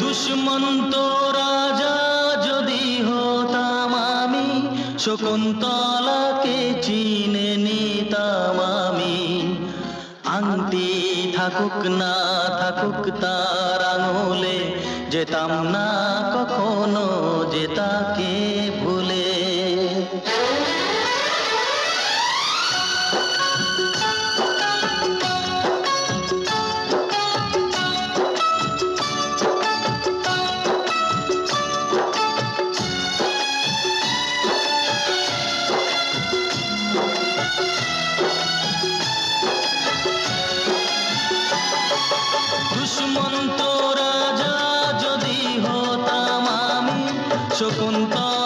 দুষ্মন্ত রাজা যদি হতাম আমি, শকুন্তলাকে চিনে নিতাম আমি। আংটি থাকুক না থাকুক তার আঙুলে, যেতাম না কখনো যে তাকে ভুলে। দুষ্মন্ত রাজা যদি হতাম আমি, শকুন্তলা